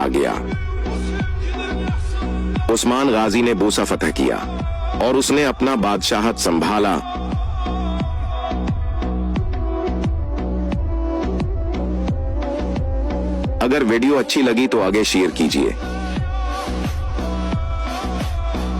आ गया। उस्मान गाजी ने बूसा फतह किया और उसने अपना बादशाहत संभाला। अगर वीडियो अच्छी लगी तो आगे शेयर कीजिए।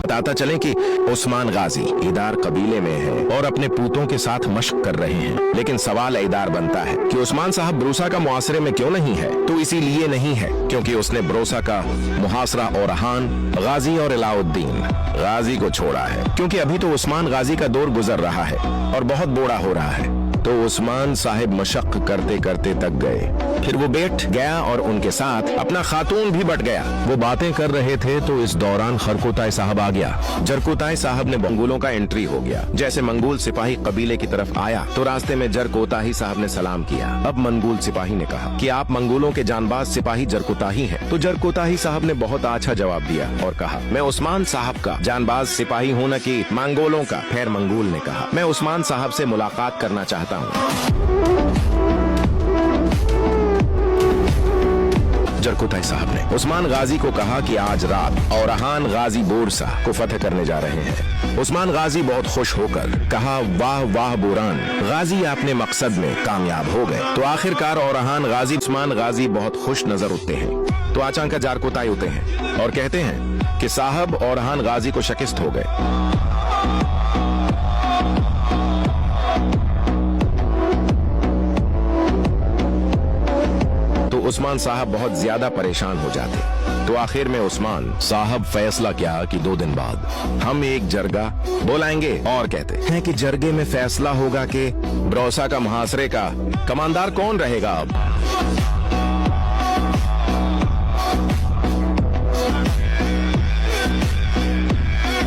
बताता चलें कि उस्मान गाजी ईदार कबीले में है और अपने पूतों के साथ मशक कर रहे हैं। लेकिन सवाल ईदार बनता है कि उस्मान साहब ब्रूसा का मुआसरे में क्यों नहीं है? तो इसीलिए नहीं है क्योंकि उसने ब्रोसा का मुहासरा ओरहान गाजी और अलाउद्दीन गाजी को छोड़ा है। क्योंकि अभी तो उस्मान गाजी का दौर गुजर रहा है और बहुत बूढ़ा हो रहा है। तो उस्मान साहिब मशक करते करते थक गए। फिर वो बैठ गया और उनके साथ अपना खातून भी बट गया। वो बातें कर रहे थे तो इस दौरान खरकोताई साहब आ गया। जरकोताई साहब ने मंगोलों का एंट्री हो गया। जैसे मंगोल सिपाही कबीले की तरफ आया तो रास्ते में जरकोताही साहब ने सलाम किया। अब मंगोल सिपाही ने कहा कि आप मंगोलों के जानबाज सिपाही जरकोताही हैं। तो जरकोताही साहब ने बहुत अच्छा जवाब दिया और कहा, मैं उस्मान साहब का जानबाज सिपाही हूँ न कि मंगोलों का। फिर मंगोल ने कहा, मैं उस्मान साहब से मुलाकात करना चाहता हूँ। जरकोताई साहब ने उस्मान गाजी को कहा कि आज रात ओरहान गाजी बोरसा को फतह करने जा रहे हैं। उस्मान गाजी बहुत खुश होकर कहा, वाह वाह बोरान गाजी, आपने मकसद में कामयाब हो गए। तो आखिरकार ओरहान गाजी उस्मान गाजी बहुत खुश नजर उठते हैं। तो अचानक जरकोताई होते हैं और कहते हैं कि साहब ओरहान गाजी को शिकस्त हो गए। उस्मान साहब बहुत ज्यादा परेशान हो जाते। तो आखिर में उस्मान साहब फैसला किया कि 2 दिन बाद हम एक जरगा बुलाएंगे और कहते हैं कि जरगे में फैसला होगा कि ब्रोसा का मुहासरे का कमांडर कौन रहेगा। अब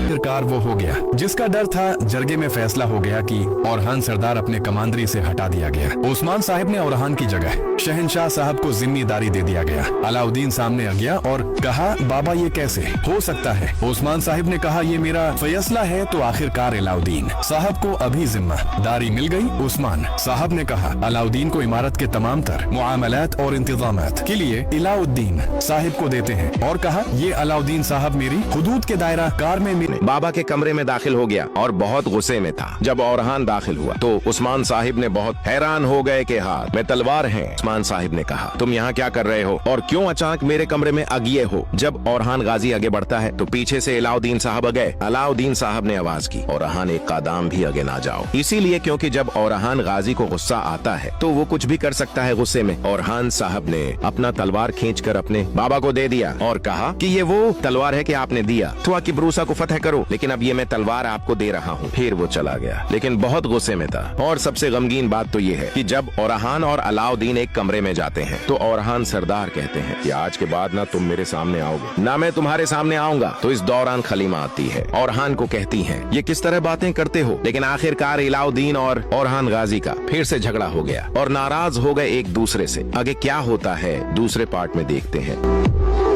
आखिरकार वो हो गया जिसका डर था। जरगे में फैसला हो गया कि ओरहान सरदार अपने कमांडरी से हटा दिया गया। उस्मान साहिब ने ओरहान की जगह शहनशाह साहब को जिम्मेदारी दे दिया गया। अलाउद्दीन सामने आ गया और कहा, बाबा ये कैसे हो सकता है? उस्मान साहिब ने कहा, ये मेरा फैसला है। तो आखिरकार अलाउद्दीन साहब को अभी जिम्मेदारी मिल गई। उस्मान साहब ने कहा, अलाउद्दीन को इमारत के तमाम तर मुआमलात और इंतजामात के लिए अलाउद्दीन साहिब को देते हैं और कहा, ये अलाउद्दीन साहब मेरी हुदूद के दायरा कार में बाबा के कमरे में दाखिल हो गया और बहुत गुस्से में था। जब ओरहान दाखिल हुआ तो उस्मान साहिब ने बहुत हैरान हो गए कि हाथ में तलवार है। उस्मान साहिब ने कहा, तुम यहाँ क्या कर रहे हो और क्यों अचानक मेरे कमरे में आगिए हो? जब ओरहान गाजी आगे बढ़ता है तो पीछे से अलाउद्दीन साहब आ गए। अलाउद्दीन साहब ने आवाज की, ओरहान एक कदम भी आगे ना जाओ। इसीलिए क्योंकि जब ओरहान गाजी को गुस्सा आता है तो वो कुछ भी कर सकता है गुस्से में। ओरहान साहब ने अपना तलवार खींचकर अपने बाबा को दे दिया और कहा कि ये वो तलवार है कि आपने दिया तो कि ब्रूसा को फतह करो, लेकिन अब ये मैं तलवार आपको दे रहा हूँ। फिर वो चला गया लेकिन बहुत गुस्से में था। और सबसे गमगीन बात तो ये है कि जब ओरहान और अलाउद्दीन एक कमरे में जाते हैं तो ओरहान सरदार कहते हैं कि आज के बाद ना तुम मेरे सामने आओगे ना मैं तुम्हारे सामने आऊंगा। तो इस दौरान खलीमा आती है, ओरहान को कहती है, ये किस तरह बातें करते हो? लेकिन आखिरकार अलाउद्दीन और ओरहान गाजी का फिर से झगड़ा हो गया और नाराज हो गए एक दूसरे से। आगे क्या होता है दूसरे पार्ट में देखते हैं।